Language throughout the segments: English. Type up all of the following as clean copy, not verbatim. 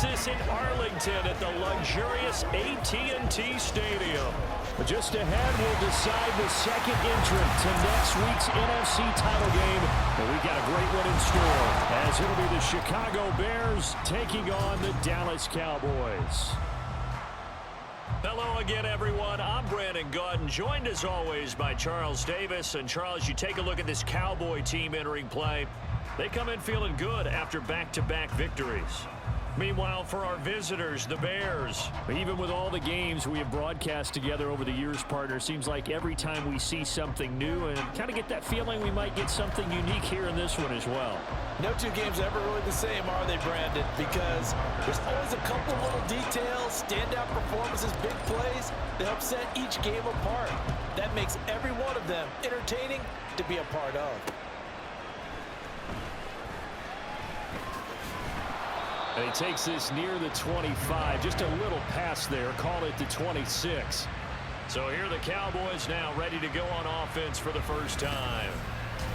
this in Arlington at the luxurious AT&T Stadium. But just ahead, we'll decide the second entrant to next week's NFC title game. And we got a great one in store, as it'll be the Chicago Bears taking on the Dallas Cowboys. Hello again, everyone. I'm Brandon Gautin, joined as always by Charles Davis. And Charles, you take a look at this Cowboy team entering play. They come in feeling good after back-to-back victories. Meanwhile, for our visitors, the Bears. Even with all the games we have broadcast together over the years, partner, seems like every time we see something new and kind of get that feeling we might get something unique here in this one as well. No two games are ever really the same, are they, Brandon? Because there's always a couple little details, standout performances, big plays that help set each game apart. That makes every one of them entertaining to be a part of. And he takes this near the 25. Just a little pass there. Call it the 26. So here are the Cowboys now ready to go on offense for the first time.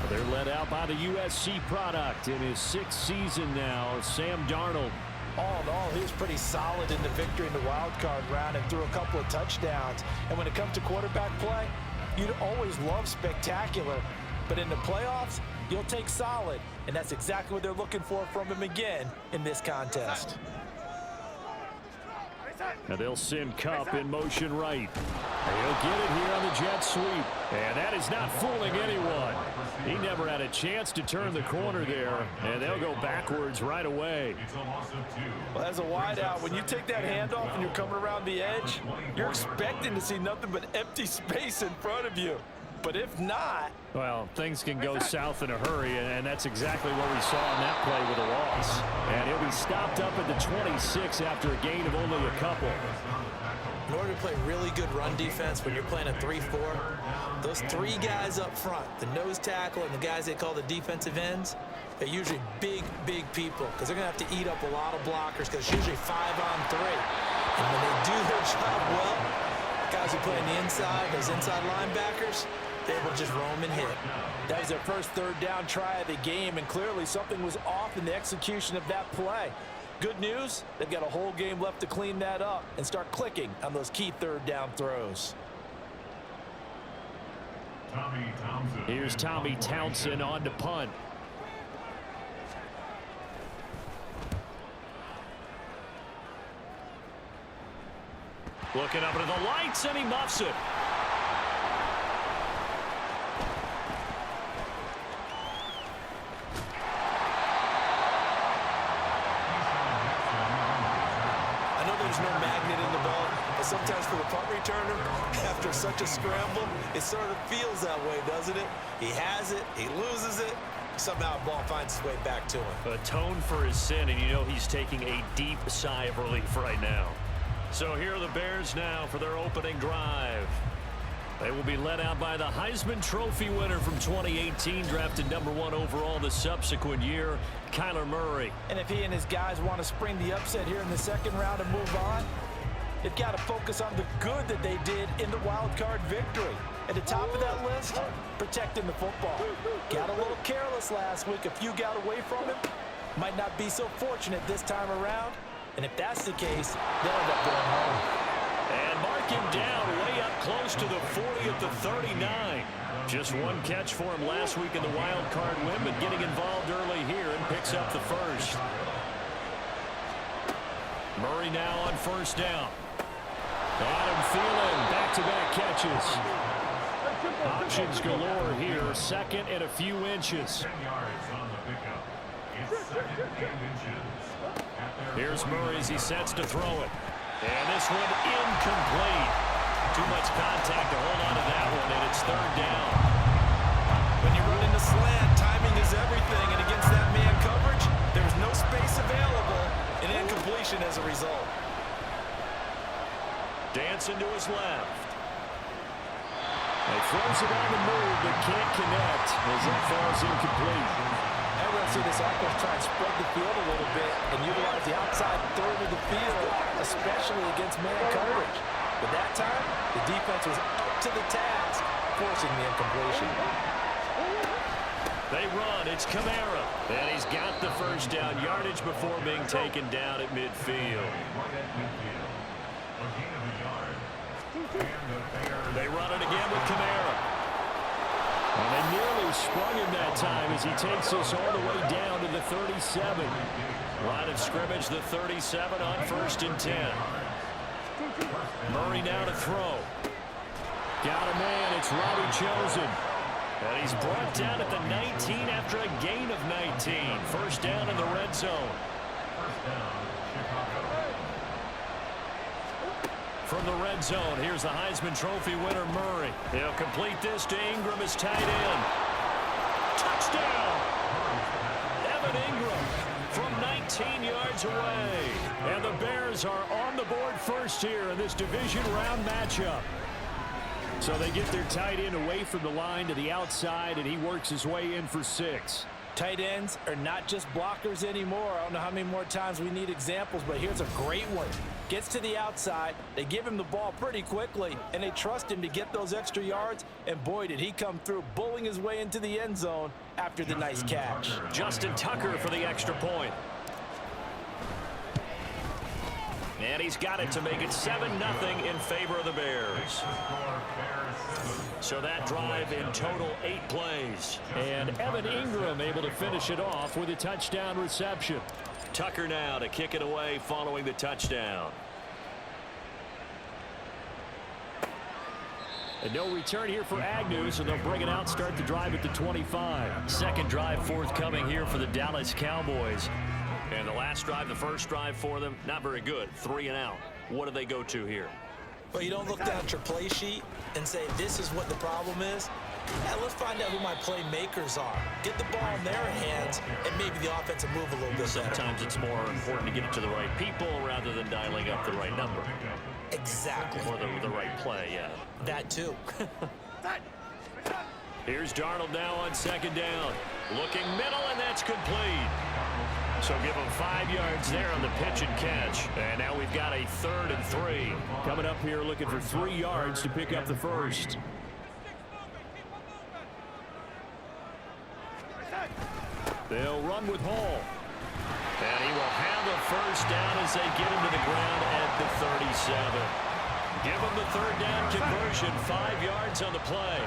They're led out by the USC product in his 6th season now, Sam Darnold. All in all, he was pretty solid in the victory in the wild card round and threw a couple of touchdowns. And when it comes to quarterback play, you'd always love spectacular. But in the playoffs, you'll take solid. And that's exactly what they're looking for from him again in this contest. Now they'll send Kupp in motion right. He'll get it here on the jet sweep. And that is not fooling anyone. He never had a chance to turn the corner there. And they'll go backwards right away. Well, as a wideout, when you take that handoff and you're coming around the edge, you're expecting to see nothing but empty space in front of you. But if not, well, things can go south in a hurry, and that's exactly what we saw in that play with a loss. And he'll be stopped up at the 26 after a gain of only a couple. In order to play really good run defense when you're playing a 3-4, those three guys up front, the nose tackle and the guys they call the defensive ends, they're usually big, big people because they're going to have to eat up a lot of blockers because it's usually 5-on-3. And when they do their job well, guys who play on the inside, those inside linebackers, they're able to just roam and hit. That was their first third down try of the game, and clearly something was off in the execution of that play. Good news, they've got a whole game left to clean that up and start clicking on those key third down throws. Here's Tommy Townsend on to punt. Looking up into the lights, and he muffs it. I know there's no magnet in the ball, but sometimes for the punt returner, after such a scramble, it sort of feels that way, doesn't it? He has it, he loses it, somehow the ball finds its way back to him. Atone for his sin, and you know he's taking a deep sigh of relief right now. So here are the Bears now for their opening drive. They will be led out by the Heisman Trophy winner from 2018, drafted #1 overall the subsequent year, Kyler Murray. And if he and his guys want to spring the upset here in the second round and move on, they've got to focus on the good that they did in the wild card victory. At the top of that list, protecting the football. Got a little careless last week. A few got away from him. Might not be so fortunate this time around. And if that's the case, they'll end up going home. And mark him down way up close to the 40 at the 39. Just one catch for him last week in the wild card win, but getting involved early here and picks up the first. Murray now on first down. Adam Thielen, back-to-back catches. Options galore here, second and a few inches. Here's Murray as he sets to throw it. And this one incomplete. Too much contact to hold on to that one, and it's third down. When you run into slant, timing is everything, and against that man coverage, there's no space available, and incompletion as a result. Dancing to his left. He throws it on the move, but can't connect as that falls incomplete. Everyone see this offense try and spread the field a little bit and utilize the outside third of the field, especially against man coverage. But that time, the defense was up to the task, forcing the incompletion. They run. It's Kamara. And he's got the first down yardage before being taken down at midfield. They run it again with Kamara. And they nearly sprung him that time as he takes us all the way down to the 37. Line of scrimmage, the 37 on 1st and 10. Murray now to throw. Got a man. It's Robbie Chosen. And he's brought down at the 19 after a gain of 19. First down in the red zone. From the red zone, here's the Heisman Trophy winner, Murray. He'll complete this to Ingram as tight end. Touchdown! Evan Ingram from 19 yards away. And the Bears are on the board first here in this division round matchup. So they get their tight end away from the line to the outside, and he works his way in for 6. Tight ends are not just blockers anymore. I don't know how many more times we need examples, but here's a great one. Gets to the outside, they give him the ball pretty quickly, and they trust him to get those extra yards, and boy, did he come through, bullying his way into the end zone after the nice catch. Justin Tucker for the extra point. And he's got it to make it 7-0 in favor of the Bears. So that drive in total 8 plays. And Evan Ingram able to finish it off with a touchdown reception. Tucker now to kick it away following the touchdown. And no return here for Agnew, so they'll bring it out, start the drive at the 25. Second drive forthcoming here for the Dallas Cowboys. And the last drive, the first drive for them, not very good. 3 and out. What do they go to here? Well, you don't look down at your play sheet and say, this is what the problem is. Yeah, let's find out who my playmakers are. Get the ball in their hands, and maybe the offense will move a little bit Sometimes better. it's more important to get it to the right people rather than dialing up the right number. Exactly. Or the right play, yeah. That too. Here's Darnold now on second down. Looking middle, and that's complete. So give him 5 yards there on the pitch and catch. And now we've got a 3rd and 3. Coming up here looking for 3 yards to pick up the first. They'll run with Hall. And he will have a first down as they get him to the ground at the 37. Give him the 3rd down conversion. 5 yards on the play.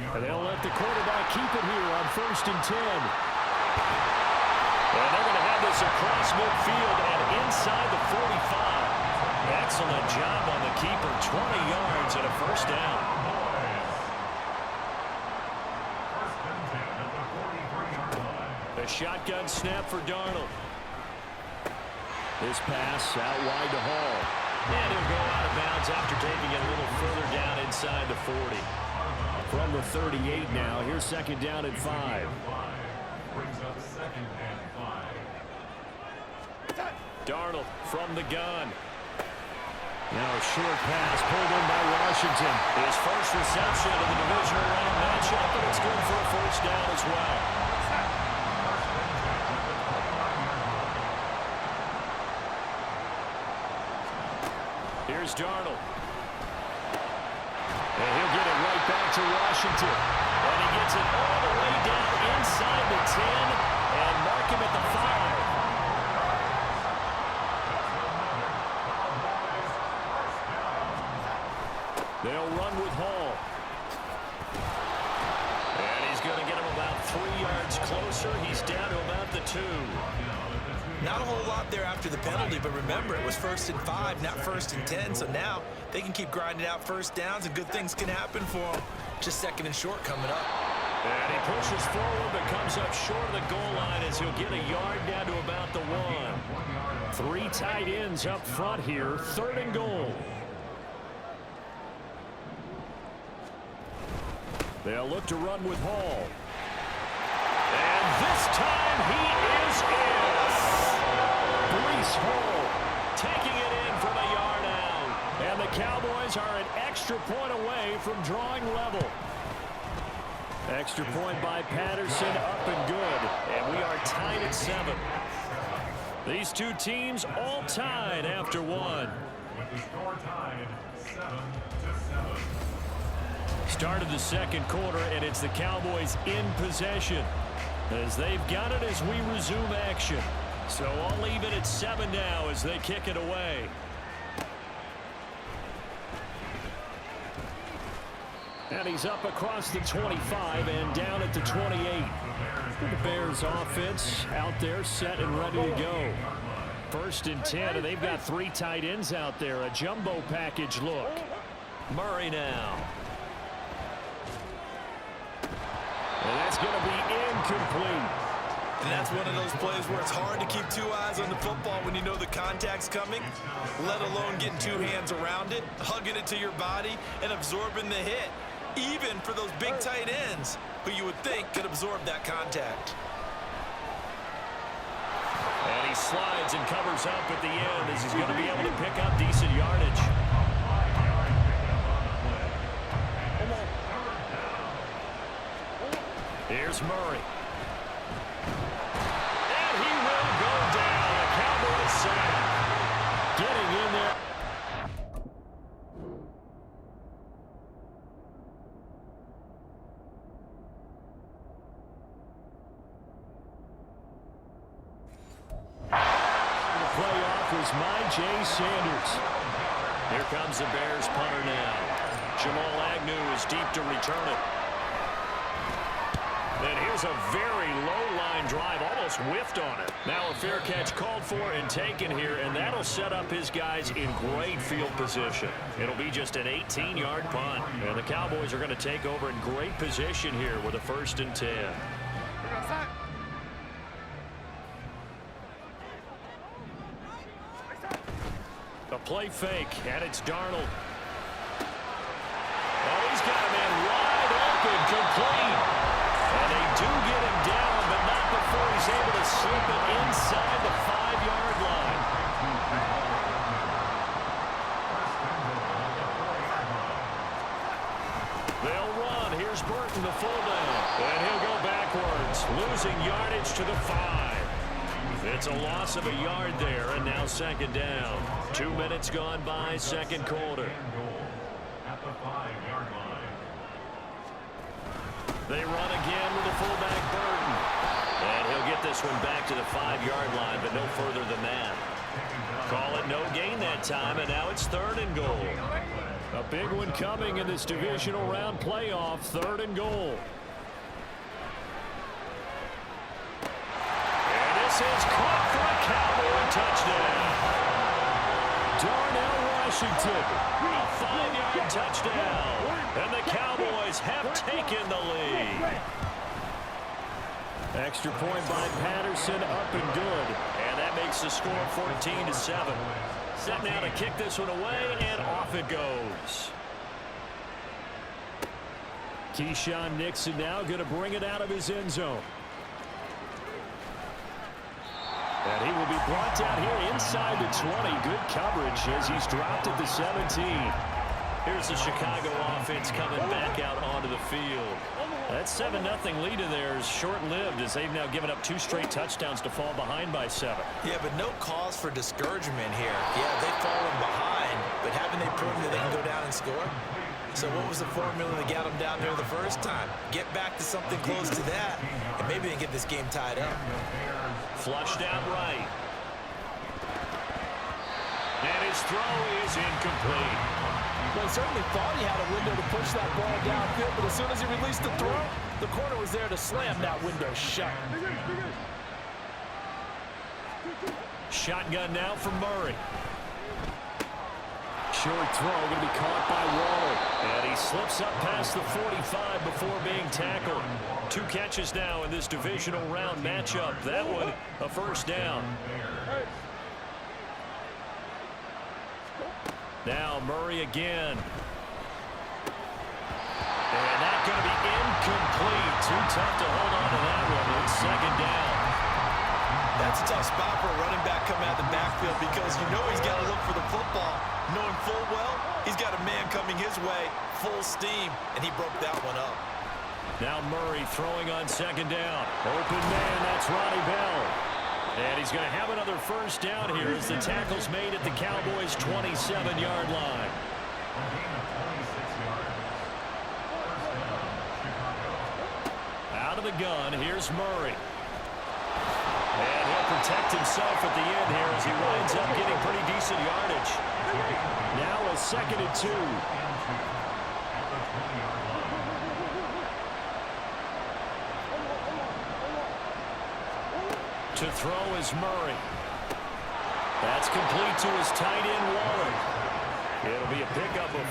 And they'll let the quarterback keep it here on 1st and 10. And they're going to have this across midfield and inside the 45. Excellent job on the keeper. 20 yards and a first down. A shotgun snap for Darnold. This pass out wide to Hall. And he'll go out of bounds after taking it a little further down inside the 40. From the 38 now, here's 2nd down and 5. Darnold from the gun. Now a short pass pulled in by Washington. His first reception of the divisional round matchup, and it's good for a first down as well. Here's Darnold. And he'll get it right back to Washington. And he gets it all the way down inside the 10 and mark him at the 5. They'll run with Hall. And he's going to get him about 3 yards closer. He's down to about the 2. Not a whole lot there after the penalty, but remember, it was 1st and 5, not 1st and 10. So now they can keep grinding out first downs, and good things can happen for them. Just 2nd and short coming up. And he pushes forward, but comes up short of the goal line as he'll get a yard down to about the 1. 3 tight ends up front here. 3rd and goal. They'll look to run with Hall. And this time he is in. Breece Hall taking it in from a yard out. And the Cowboys are an extra point away from drawing level. Extra point by Patterson, up and good. And we are tied at 7. These two teams all tied after 1. with the score tied 7-7. Start of the second quarter, and it's the Cowboys in possession as they've got it as we resume action. So I'll leave it at 7 now as they kick it away. And he's up across the 25 and down at the 28. The Bears offense out there set and ready to go. 1st and 10, and they've got 3 tight ends out there. A jumbo package look. Murray now. And that's going to be incomplete. And that's one of those plays where it's hard to keep 2 eyes on the football when you know the contact's coming, let alone getting 2 hands around it, hugging it to your body, and absorbing the hit, even for those big tight ends who you would think could absorb that contact. And he slides and covers up at the end as he's going to be able to pick up decent yardage. Here's Murray. And he will go down. A Cowboys sack. Getting in there. The playoff was Jay Sanders. Here comes the Bears punter now. Jamal Agnew is deep to return it. And here's a very low-line drive, almost whiffed on it. Now a fair catch called for and taken here, and that'll set up his guys in great field position. It'll be just an 18-yard punt, and the Cowboys are going to take over in great position here with a 1st and 10. A play fake, and it's Darnold. Oh, he's got a man wide open, complete. And they do get him down, but not before he's able to slip it inside the 5-yard line. They'll run. Here's Burton, the fullback. And he'll go backwards, losing yardage to the 5. It's a loss of a yard there, and now 2nd down. 2 minutes gone by, 2nd quarter. At the 5-yard line. They run again with the fullback Burton. And he'll get this one back to the 5-yard line, but no further than that. Call it no gain that time, and now it's 3rd and goal. A big one coming in this divisional round playoff, 3rd and goal. And this is caught for a Cowboy touchdown. Darnell Washington. A 5-yard touchdown. And the Cowboys have taken the lead. Extra point by Patterson, up and good. And that makes the score 14-7. Set now to kick this one away, and off it goes. Keyshawn Nixon now going to bring it out of his end zone. And he will be brought down here inside the 20. Good coverage as he's dropped at the 17. Here's the Chicago offense coming back out onto the field. That 7-0 lead of theirs short-lived as they've now given up 2 straight touchdowns to fall behind by 7. Yeah, but no cause for discouragement here. Yeah, they've fallen behind, but haven't they proven that they can go down and score? So what was the formula that got them down there the first time? Get back to something close to that, and maybe they can get this game tied up. Flushed out right. And his throw is incomplete. Well, he certainly thought he had a window to push that ball downfield, but as soon as he released the throw, the corner was there to slam that window shut. Shotgun now from Murray. Short throw going to be caught by Waller. And he slips up past the 45 before being tackled. 2 catches now in this divisional round matchup. That one a 1st down. Now Murray again. And that's going to be incomplete. Too tough to hold on to that one. It's 2nd down. That's a tough spot for a running back coming out of the backfield because you know he's got to look for the football, knowing full well he's got a man coming his way, full steam, and he broke that one up. Now Murray throwing on 2nd down. Open man, that's Ronnie Bell. And he's going to have another first down here as the tackle's made at the Cowboys' 27-yard line. Out of the gun, here's Murray. And he'll protect himself at the end here as he winds up getting pretty decent yardage. Now a 2nd and 2. To throw is Murray. That's complete to his tight end, Waller. It'll be a pickup of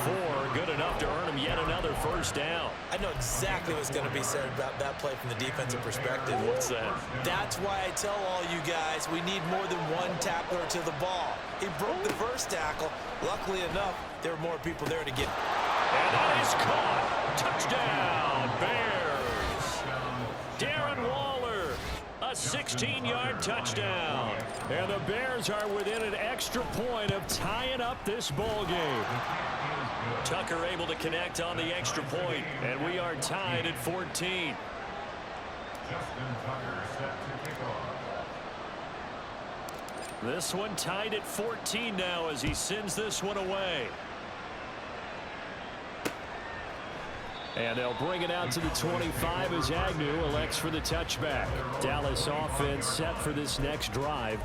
4, good enough to earn him yet another first down. I know exactly what's going to be said about that play from the defensive perspective. What's that? That's why I tell all you guys we need more than one tackler to the ball. He broke the first tackle. Luckily enough, there were more people there to get. And that is caught. Touchdown, Bears. Darren Waller, a 16-yard touchdown. And the Bears are within an extra point of tying up this ball game. Tucker able to connect on the extra point, and we are tied at 14. Justin Tucker set to kick off. This one tied at 14 now as he sends this one away. And they'll bring it out to the 25 as Agnew elects for the touchback. Dallas offense set for this next drive.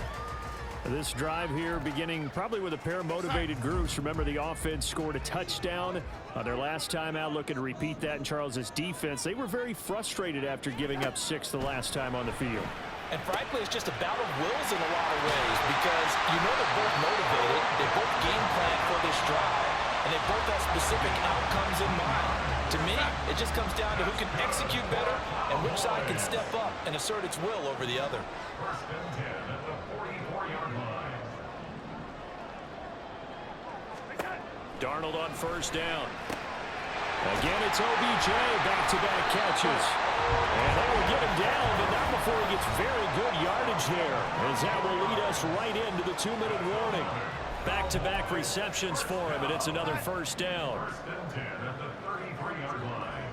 This drive here beginning probably with a pair of motivated groups. Remember, the offense scored a touchdown on their last time out, looking to repeat that in Charles's defense. They were very frustrated after giving up 6 the last time on the field. And frankly, it's just a battle of wills in a lot of ways because you know they're both motivated. They both game plan for this drive, and they both have specific outcomes in mind. To me, it just comes down to who can execute better and which side can step up and assert its will over the other. First and 10 at the 44-yard line. Darnold on first down. Again, it's OBJ, back-to-back catches. And they will get him down, but not before he gets very good yardage here, as that will lead us right into the 2-minute warning. Back-to-back receptions for him, and it's another first down. First and 10 at the 33-yard line.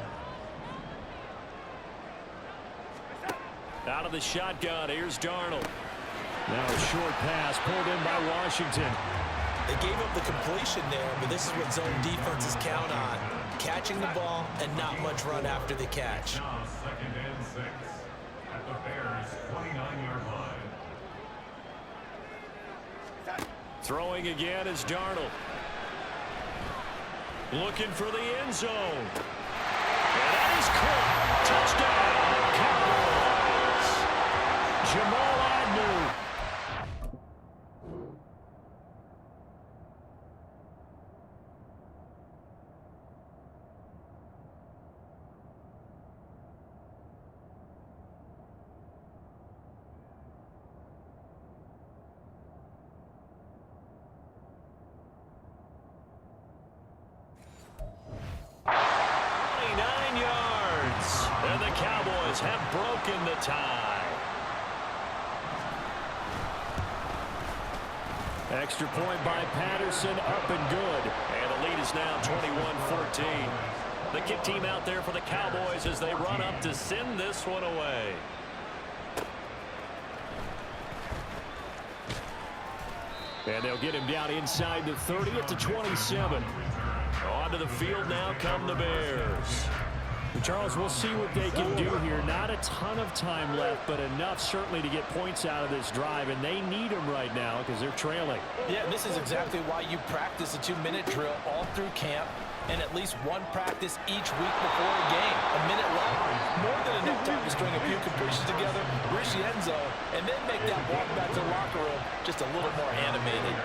Out of the shotgun, here's Darnold. Now a short pass pulled in by Washington. They gave up the completion there, but this is what zone defenses count on. Catching the ball and not much run after the catch. Now 2nd and 6 at the Bears' 29-yard line. Throwing again is Darnold. Looking for the end zone. And that is caught. Touchdown, Cowboys. Jamal Agnew. And the Cowboys have broken the tie. Extra point by Patterson, up and good. And the lead is now 21-14. The kick team out there for the Cowboys as they run up to send this one away. And they'll get him down inside the 30 at the 27. Onto the field now come the Bears. Charles, we'll see what they can do here. Not a ton of time left, but enough certainly to get points out of this drive, and they need them right now because they're trailing. Yeah, and this is exactly why you practice a 2-minute drill all through camp and at least one practice each week before a game. A minute left, more than enough time to string a few completions together, reach the end zone, and then make that walk back to the locker room just a little more animated.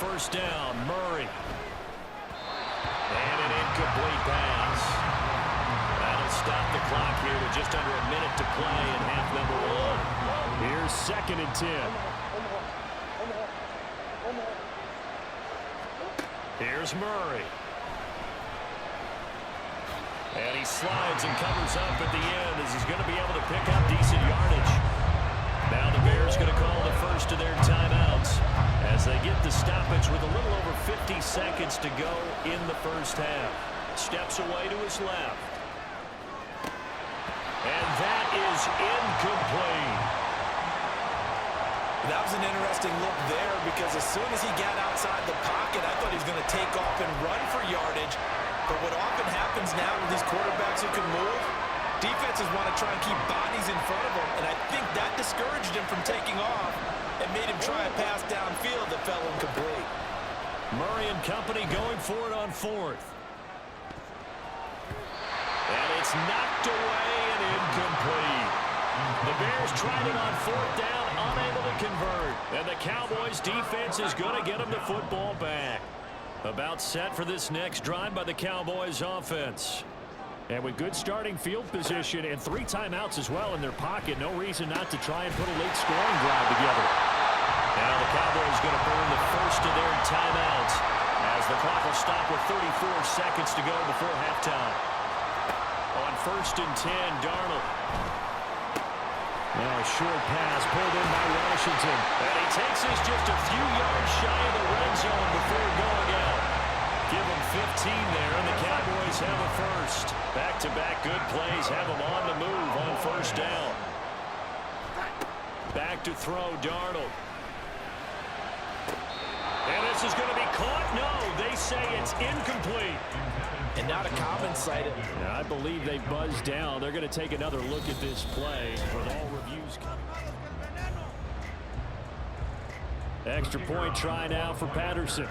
First down, Murray. And an incomplete pass. That'll stop the clock here with just under a minute to play in half number 1. Here's 2nd and 10. Here's Murray. And he slides and covers up at the end as he's going to be able to pick up decent yardage. Now the Bears going to call the first of their timeouts as they get the stoppage with a little over 50 seconds to go in the first half. Steps away to his left. And that is incomplete. That was an interesting look there because as soon as he got outside the pocket, I thought he was going to take off and run for yardage. But what often happens now with these quarterbacks who can move, defenses want to try and keep bodies in front of them, and I think that discouraged him from taking off and made him try a pass downfield that fell incomplete. Murray and company going for it on fourth. And it's knocked away and incomplete. The Bears tried it on fourth down, unable to convert. And the Cowboys defense is going to get them the football back. About set for this next drive by the Cowboys offense. And with good starting field position and 3 timeouts as well in their pocket, no reason not to try and put a late scoring drive together. Now the Cowboys going to burn the first of their timeouts as the clock will stop with 34 seconds to go before halftime. On 1st and 10, Darnold. Now a short pass pulled in by Washington. And he takes us just a few yards shy of the red zone before going out. Give him 15 there, and the Cowboys have a first. Back-to-back good plays have them on the move on 1st down. Back to throw, Darnold. And this is going to be caught. No, they say it's incomplete. And not a common sight. I believe they buzzed down. They're going to take another look at this play with all reviews coming. Extra point try now for Patterson.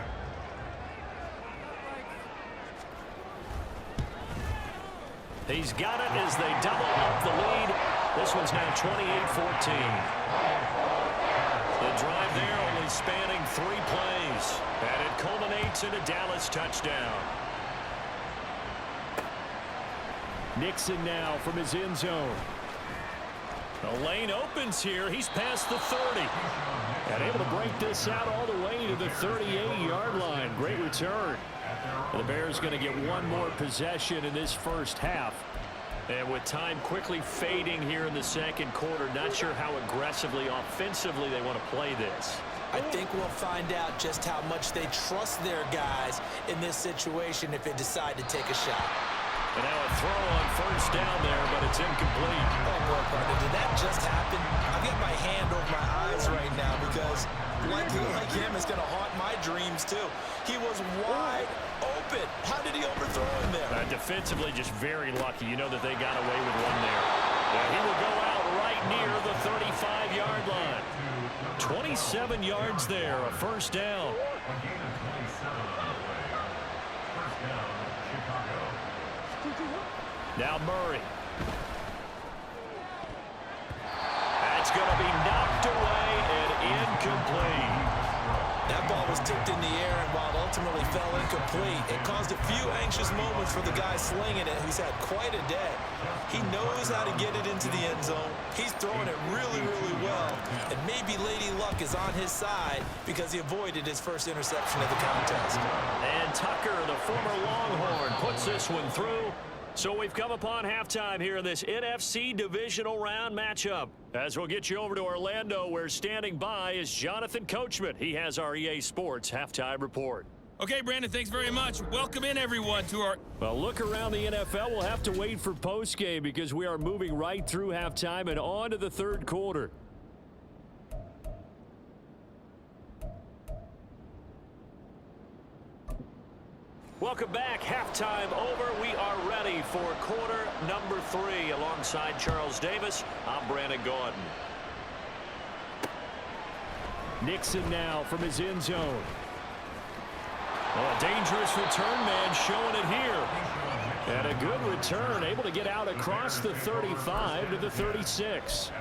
He's got it as they double up the lead. This one's now 28-14. The drive there only spanning 3 plays. And it culminates in a Dallas touchdown. Nixon now from his end zone. The lane opens here. He's past the 30. And able to break this out all the way to the 38-yard line. Great return. The Bears going to get one more possession in this first half. And with time quickly fading here in the second quarter, not sure how aggressively, offensively they want to play this. I think we'll find out just how much they trust their guys in this situation if they decide to take a shot. And now a throw on 1st down there, but it's incomplete. Oh, boy, partner, did that just happen? I've got my hand over my eyes right now because like him is going to haunt my dreams, too. He was wide open. How did he overthrow him there? Defensively, just very lucky. You know that they got away with one there. Yeah, he will go out right near the 35-yard line. 27 yards there, a 1st down. Now Murray. That's going to be knocked away and incomplete. That ball was tipped in the air, and while it ultimately fell incomplete, it caused a few anxious moments for the guy slinging it, who's had quite a day. He knows how to get it into the end zone. He's throwing it really, really well. And maybe Lady Luck is on his side because he avoided his first interception of the contest. And Tucker, the former Longhorn, puts this one through. So we've come upon halftime here in this NFC divisional round matchup. As we'll get you over to Orlando, where standing by is Jonathan Coachman. He has our EA Sports halftime report. Okay, Brandon, thanks very much. Welcome in, everyone, to our... Well, look around the NFL. We'll have to wait for postgame because we are moving right through halftime and on to the 3rd quarter. Welcome back. Halftime over. We are ready for quarter number 3. Alongside Charles Davis, I'm Brandon Gaudin. Nixon now from his end zone. Oh, a dangerous return man showing it here. And a good return, able to get out across the 35 to the 36.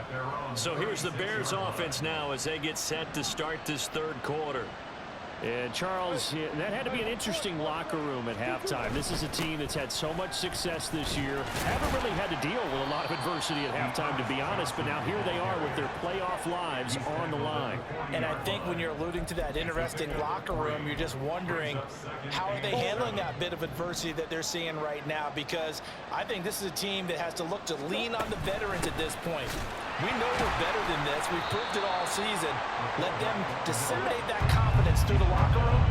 So here's the Bears offense now as they get set to start this 3rd quarter. And Charles, that had to be an interesting locker room at halftime. This is a team that's had so much success this year. Haven't really had to deal with a lot of adversity at halftime, to be honest. But now here they are with their playoff lives on the line. And I think when you're alluding to that interesting locker room, you're just wondering how are they handling that bit of adversity that they're seeing right now? Because I think this is a team that has to look to lean on the veterans at this point. We know we're better than this. We've proved it all season. Let them disseminate that confidence through the locker room.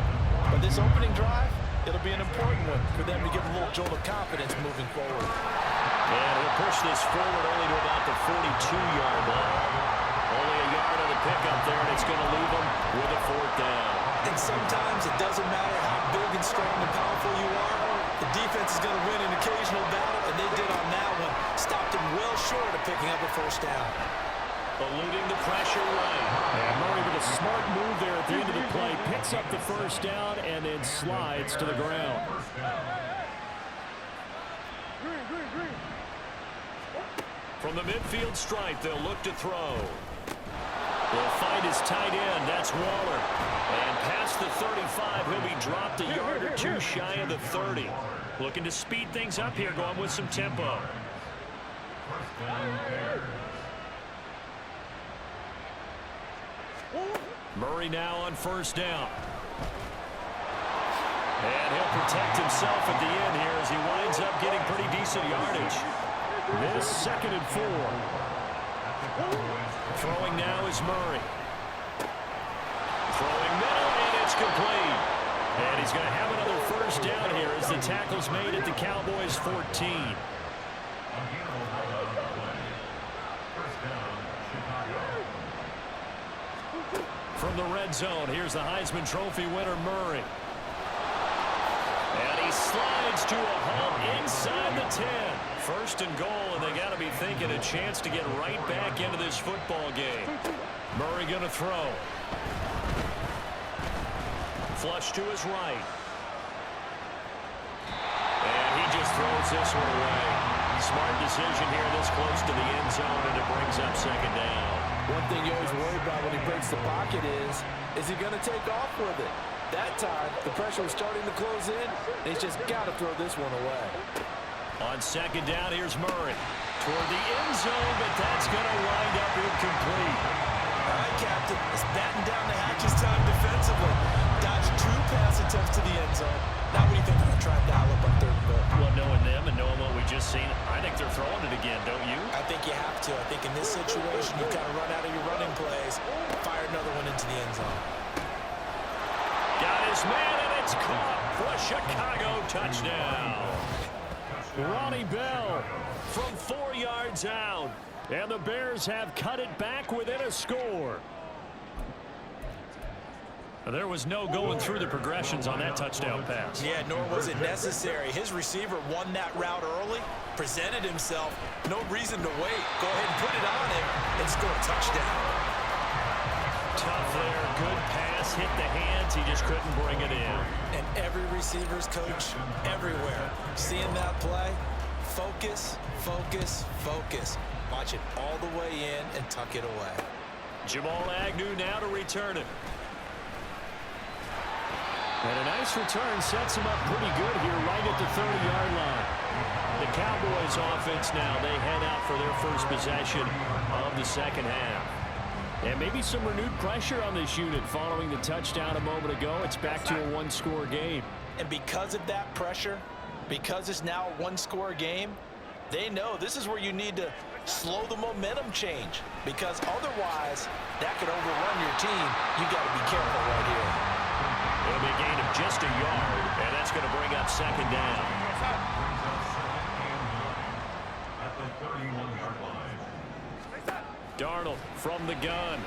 But this opening drive, it'll be an important one for them to give a little jolt of confidence moving forward. And we'll push this forward only to about the 42-yard line. Only a yard on the pickup there, and it's going to leave them with a 4th down. And sometimes it doesn't matter how big and strong and powerful you are. The defense is going to win an occasional battle, and they did on that one. Stopped him well short of picking up a 1st down. Eluding the pressure right. And Murray with a smart move there at the end of the play. Picks up the 1st down and then slides to the ground. From the midfield stripe, they'll look to throw. They'll find his tight end. That's Waller. And past the 35, he'll be dropped a yard or 2 shy of the 30. Looking to speed things up here, going with some tempo. Murray now on 1st down. And he'll protect himself at the end here as he winds up getting pretty decent yardage. This 2nd and 4. Throwing now is Murray. Throwing middle, and it's complete. And he's going to have another 1st down here as the tackle's made at the Cowboys' 14. From the red zone, here's the Heisman Trophy winner, Murray. And he slides to a hump inside the 10. 1st and goal, and they got to be thinking a chance to get right back into this football game. Murray going to throw. Flush to his right. And he just throws this one away. Smart decision here this close to the end zone, and it brings up 2nd down. One thing you always worry about when he breaks the pocket is he going to take off with it? That time, the pressure was starting to close in. He's just got to throw this one away. On 2nd down, here's Murray. Toward the end zone, but that's going to wind up incomplete. All right, Captain. It's batten down the hatches time defensively. Dodged 2 pass attempts to the end zone. Now what do you think they're going to try and dial up on 3rd and goal? Well, knowing them and knowing what we just seen, I think they're throwing it again, don't you? I think you have to. I think in this situation, you kind of run out of your running plays, fire another one into the end zone. Got his man, and it's caught for a Chicago touchdown. Ronnie Bell from 4 yards out. And the Bears have cut it back within a score. There was no going through the progressions on that touchdown pass. Yeah, nor was it necessary. His receiver won that route early, presented himself. No reason to wait. Go ahead and put it on him and score a touchdown. Tough there. Good pass. Hit the hands. He just couldn't bring it in. And every receiver's coach everywhere. Seeing that play, focus, focus, focus. Watch it all the way in and tuck it away. Jamal Agnew now to return it. And a nice return sets him up pretty good here right at the 30-yard line. The Cowboys offense now, they head out for their first possession of the 2nd half. And maybe some renewed pressure on this unit following the touchdown a moment ago. It's back to a 1-score game. And because of that pressure, because it's now a 1-score game, they know this is where you need to slow the momentum change, because otherwise that could overrun your team. You got to be careful right here. It'll be a gain of just a yard, and that's going to bring up 2nd down. Darnold from the gun.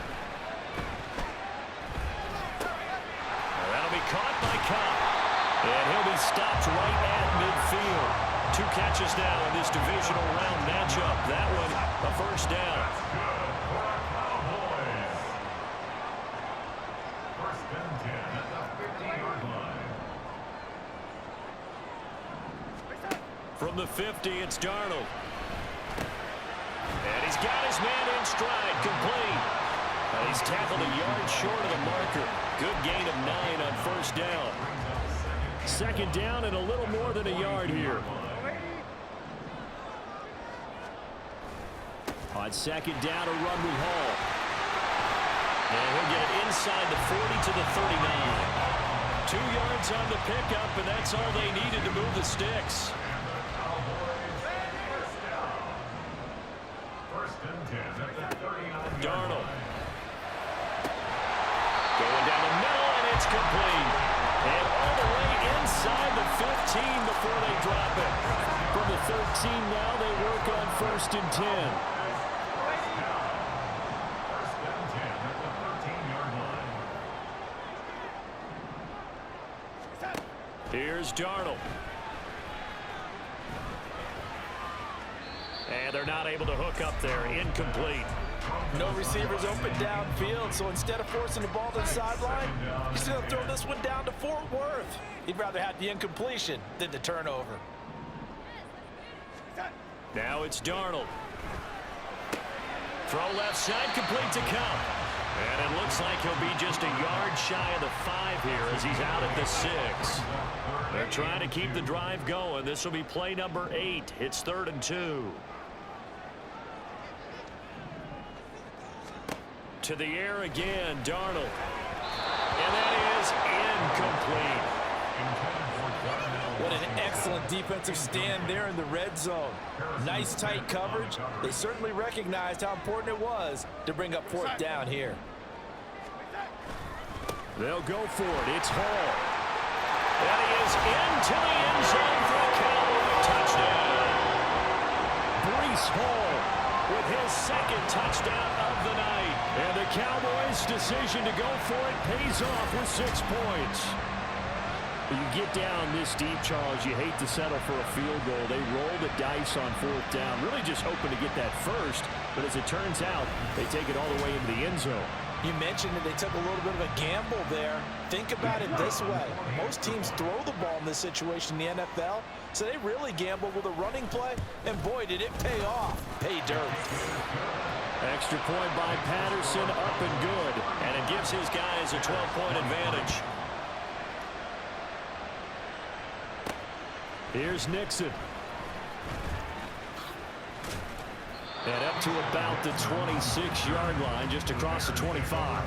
That'll be caught by Cobb. And he'll be stopped right at midfield. 2 catches now in this divisional round matchup. That one, a 1st down. From the 50, it's Darnold. And he's got his man in stride, complete. And he's tackled a yard short of the marker. Good gain of 9 on 1st down. 2nd down and a little more than a yard here. On 2nd down, a run with Hall. And he'll get it inside the 40 to the 39. 2 yards on the pickup, and that's all they needed to move the sticks. Darnold. Going down the middle, and it's complete. And all the way inside the 15 before they drop it. From the 13 now, they work on 1st and 10. Here's Darnold. And they're not able to hook up there. Incomplete. No receivers open downfield, so instead of forcing the ball to the sideline, he's going to throw this one down to Fort Worth. He'd rather have the incompletion than the turnover. Now it's Darnold. Throw left side, complete to Cup. And it looks like he'll be just a yard shy of the 5 here as he's out at the 6. They're trying to keep the drive going. This will be play number 8. It's 3rd and 2. To the air again, Darnold. And that is incomplete. What an excellent defensive stand there in the red zone. Nice tight coverage. They certainly recognized how important it was to bring up 4th down here. They'll go for it. It's Hall. That is into the end zone for a Cowboy touchdown. Breece Hall with his 2nd touchdown of the night. And the Cowboys' decision to go for it pays off with 6 points. You get down this deep, Charles, you hate to settle for a field goal. They roll the dice on 4th down, really just hoping to get that first. But as it turns out, they take it all the way into the end zone. You mentioned that they took a little bit of a gamble there. Think about it this way. Most teams throw the ball in this situation in the NFL, so they really gamble with a running play, and boy, did it pay off. Pay dirt. Extra point by Patterson, up and good. And it gives his guys a 12-point advantage. Here's Nixon. And up to about the 26-yard line, just across the 25.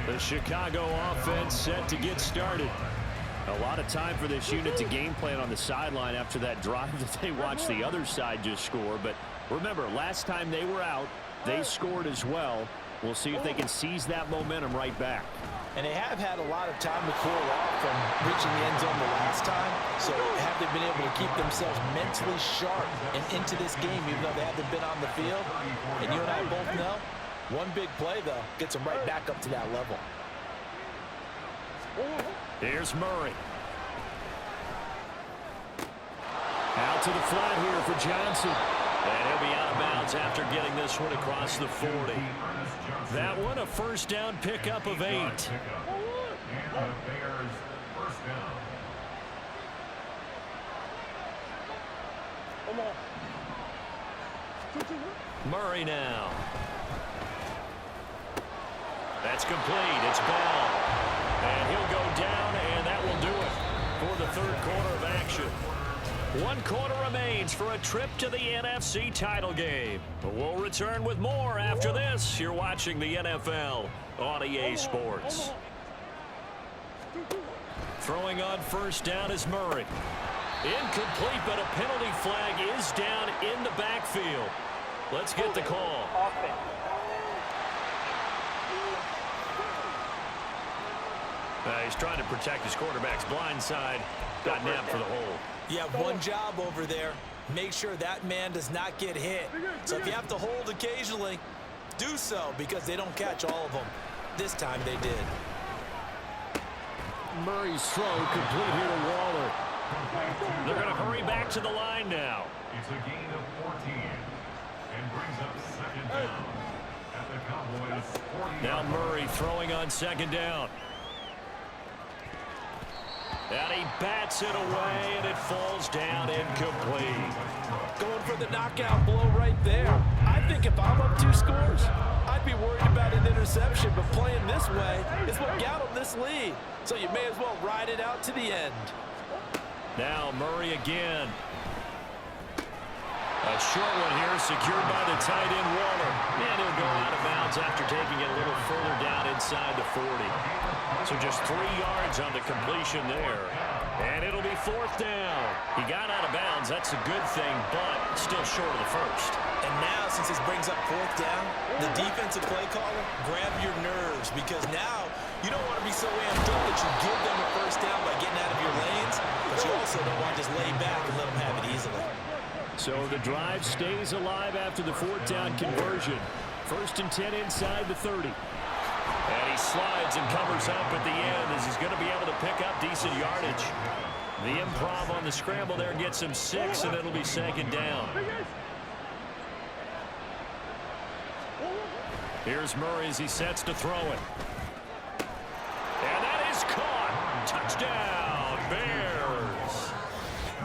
The Chicago offense set to get started. A lot of time for this unit to game plan on the sideline after that drive that they watched the other side just score. But remember, last time they were out, they scored as well. We'll see if they can seize that momentum right back. And they have had a lot of time to cool off from reaching the end zone the last time. So have they been able to keep themselves mentally sharp and into this game even though they haven't been on the field? And you and I both know, one big play, though, gets them right back up to that level. Here's Murray. Out to the flat here for Johnson. And he'll be out of bounds after getting this one across the 40. That one a first down pickup of 8. Murray now. That's complete. It's Bell. And he'll go down, and that will do it for the 3rd quarter of action. 1 quarter remains for a trip to the NFC title game. But we'll return with more after this. You're watching the NFL on EA Sports. Throwing on first down is Murray. Incomplete, but a penalty flag is down in the backfield. Let's get the call. He's trying to protect his quarterback's blind side. Got nabbed for the hold. You have one job over there. Make sure that man does not get hit. So if you have to hold occasionally, do so because they don't catch all of them. This time they did. Murray's throw complete here to Waller. They're going to hurry back to the line now. It's a gain of 14 and brings up 2nd down at the Cowboys 40. Now Murray throwing on 2nd down. And he bats it away, and it falls down incomplete. Going for the knockout blow right there. I think if I'm up 2 scores, I'd be worried about an interception, but playing this way is what got him this lead. So you may as well ride it out to the end. Now Murray again. A short one here secured by the tight end Waller. And he'll go out of bounds after taking it a little further down inside the 40. So just 3 yards on the completion there. And it'll be 4th down. He got out of bounds. That's a good thing, but still short of the first. And now, since this brings up 4th down, the defensive play caller, grab your nerves because now you don't want to be so amped up that you give them a first down by getting out of your lanes, but you also don't want to just lay back and let them have it easily. So the drive stays alive after the 4th down conversion. 1st and 10 inside the 30. And he slides and covers up at the end as he's going to be able to pick up decent yardage. The improv on the scramble there gets him 6, and it'll be second down. Here's Murray as he sets to throw it. And that is caught. Touchdown, Bears.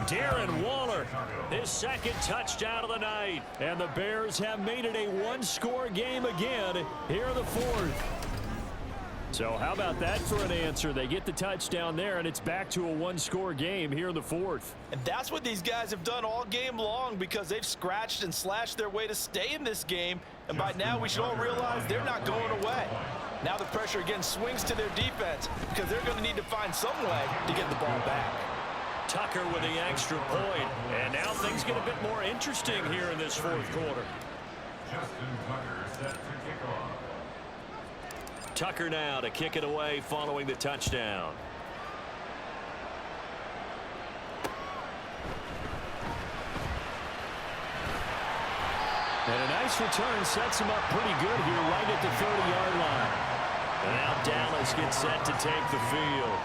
Darren Waller, his second touchdown of the night. And the Bears have made it a one-score game again here in the fourth. So how about that for an answer? They get the touchdown there, and it's back to a one-score game here in the fourth. And that's what these guys have done all game long, because they've scratched and slashed their way to stay in this game. And by now, we should all realize they're not going away. Now the pressure again swings to their defense, because they're going to need to find some way to get the ball back. Tucker with the extra point. And now things get a bit more interesting here in this fourth quarter. Justin Tucker set to kick off. Tucker now to kick it away following the touchdown. And a nice return sets him up pretty good here right at the 30-yard line. And now Dallas gets set to take the field.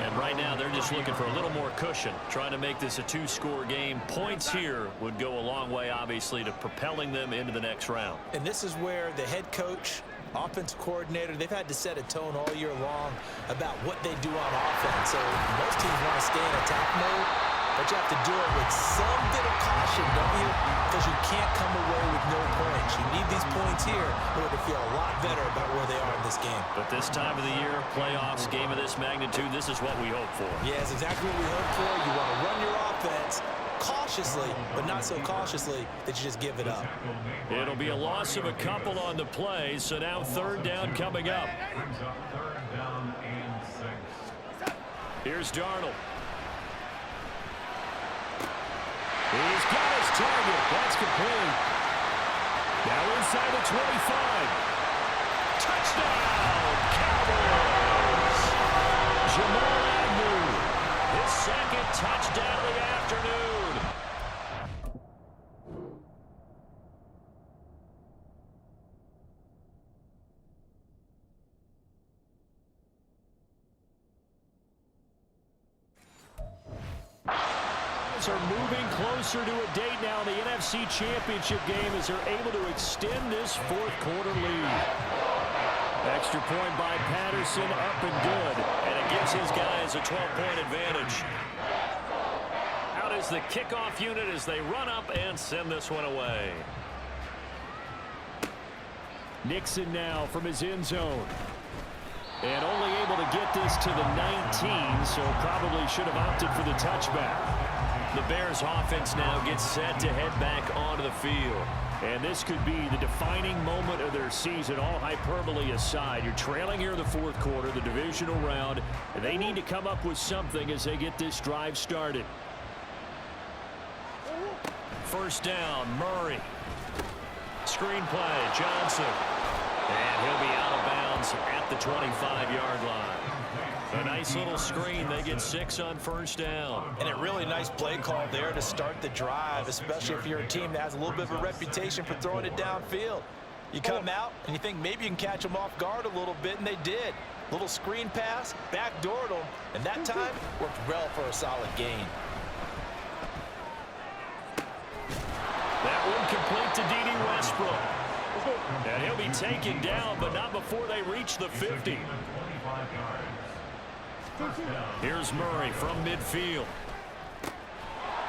And right now they're just looking for a little more cushion, trying to make this a two-score game. Points here would go a long way, obviously, to propelling them into the next round. And this is where the head coach, offensive coordinator, they've had to set a tone all year long about what they do on offense. So most teams want to stay in attack mode, but you have to do it with some bit of caution, don't you? Because you can't come away with no points. You need these points here in order to feel a lot better about where they are in this game. But this time of the year, playoffs, game of this magnitude, this is what we hope for. Yeah, it's exactly what we hope for. You want to run your offense cautiously, but not so cautiously that you just give it up. It'll be a loss of a couple on the play, so now third down coming up. Brings up third down and 6. Here's Darnold. He's got his target. That's complete. Now inside the 25. Touchdown, Cowboys! Jamal Agnew, his second touchdown of the afternoon. Are moving closer to a date now in the NFC Championship game as they're able to extend this fourth quarter lead. Extra point by Patterson, up and good, and it gives his guys a 12-point advantage. Out is the kickoff unit as they run up and send this one away. Nixon now from his end zone. And only able to get this to the 19, so probably should have opted for the touchback. The Bears offense now gets set to head back onto the field. And this could be the defining moment of their season, all hyperbole aside. You're trailing here in the fourth quarter, the divisional round, and they need to come up with something as they get this drive started. First down, Murray. Screen play, Johnson. And he'll be out of bounds at the 25-yard line. A nice little screen. They get 6 on first down. And a really nice play call there to start the drive, especially if you're a team that has a little bit of a reputation for throwing it downfield. You come out and you think maybe you can catch them off guard a little bit, and they did. Little screen pass, backdoored them, and that time worked well for a solid gain. That one complete to D.D. Westbrook. And he'll be taken down, but not before they reach the 50. Here's Murray from midfield.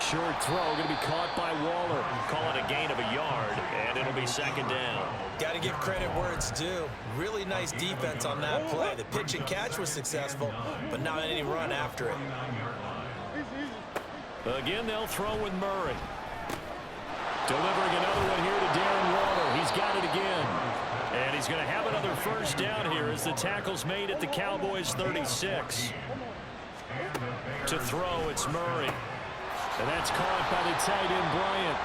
Short throw going to be caught by Waller. Call it a gain of a yard, and it'll be second down. Got to give credit where it's due. Really nice defense on that play. The pitch and catch was successful, but not any run after it. Again, they'll throw with Murray. Delivering another one here to Darren Waller. He's got it again. And he's going to have another first down here as the tackle's made at the Cowboys' 36. To throw, it's Murray. And that's caught by the tight end, Bryant.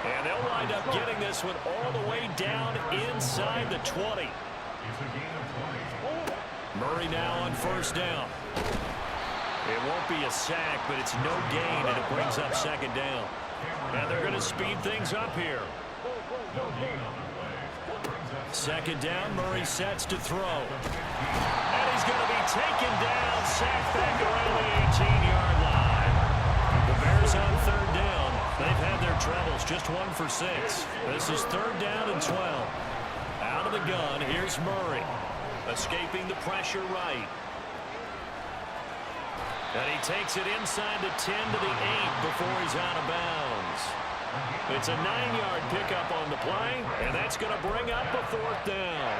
And they'll wind up getting this one all the way down inside the 20. Murray now on first down. It won't be a sack, but it's no gain, and it brings up second down. And they're going to speed things up here. Second down, Murray sets to throw. And he's going to be taken down, sacked back around the 18-yard line. They've had their troubles, just 1 for 6. This is 3rd down and 12. Out of the gun, here's Murray. Escaping the pressure right. And he takes it inside the 10 to the 8 before he's out of bounds. It's a 9-yard pickup on the play, and that's going to bring up a 4th down.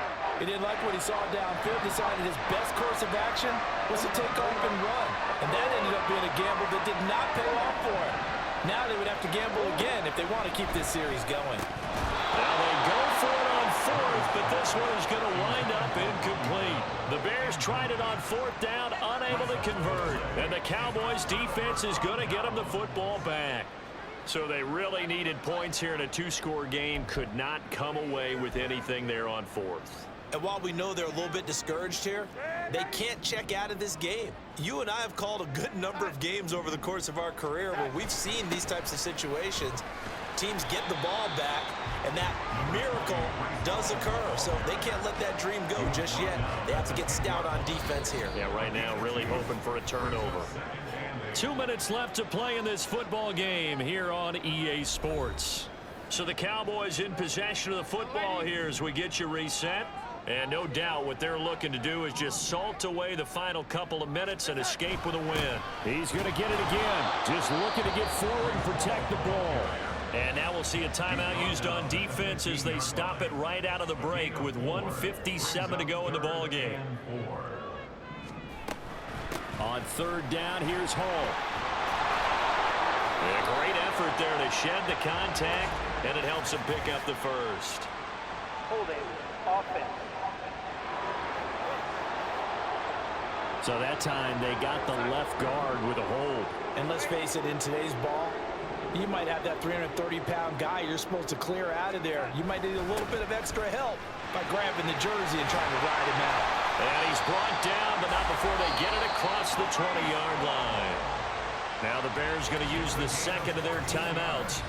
He didn't like what he saw downfield, decided his best course of action was to take off and run. And that ended up being a gamble that did not pay off for him. Now they would have to gamble again if they want to keep this series going. Now they go for it on 4th, but this one is going to wind up incomplete. The Bears tried it on 4th down, unable to convert. And the Cowboys defense is going to get them the football back. So they really needed points here in a 2-score game. Could not come away with anything there on 4th. And while we know they're a little bit discouraged here, they can't check out of this game. You and I have called a good number of games over the course of our career where we've seen these types of situations. Teams get the ball back, and that miracle does occur. So they can't let that dream go just yet. They have to get stout on defense here. Yeah, right now really hoping for a turnover. 2 minutes left to play in this football game here on EA Sports. So the Cowboys in possession of the football here as we get you reset. And no doubt what they're looking to do is just salt away the final couple of minutes and escape with a win. He's going to get it again. Just looking to get forward and protect the ball. And now we'll see a timeout used on defense as they stop it right out of the break with 1:57 to go in the ball game. On 3rd down, here's Hall. A great effort there to shed the contact, and it helps him pick up the first. Holding offense. So that time they got the left guard with a hold. And let's face it, in today's ball, you might have that 330-pound guy you're supposed to clear out of there. You might need a little bit of extra help by grabbing the jersey and trying to ride him out. And he's brought down, but not before they get it across the 20-yard line. Now the Bears going to use the second of their timeouts.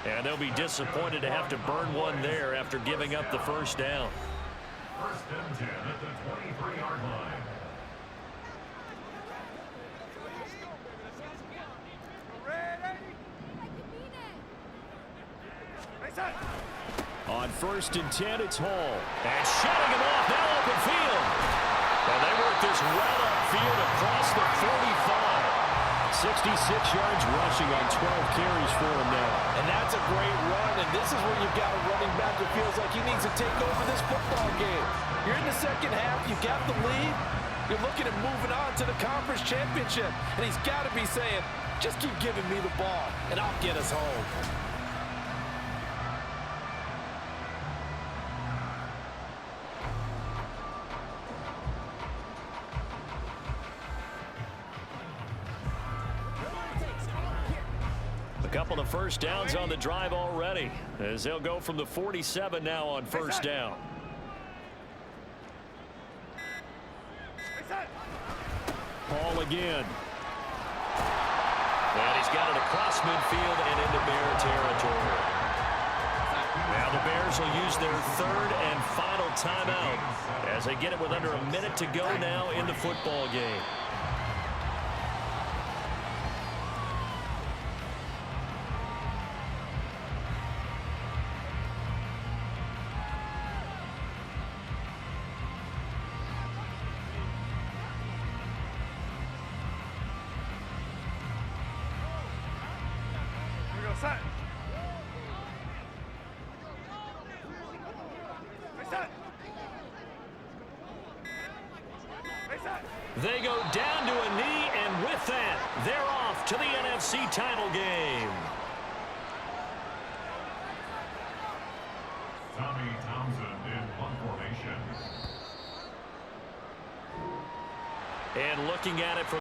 And they'll be disappointed to have to burn one there after giving up the first down. 1st and 10 at the 23-yard line. On 1st and 10, it's Hall. And shutting him off, now open field. And they work this well upfield across the 45. 66 yards rushing on 12 carries for him now. And that's a great run, and this is where you've got a running back who feels like he needs to take over this football game. You're in the second half, you got the lead, you're looking at moving on to the conference championship, and he's got to be saying, just keep giving me the ball, and I'll get us home. A couple of first downs on the drive already as they'll go from the 47 now on 1st down. Hall again. And he's got it across midfield and into Bear territory. Now the Bears will use their 3rd and final timeout as they get it with under a minute to go now in the football game. They go down to a knee, and with that, they're off to the NFC title game. Tommy Townsend in punt formation. And looking at it from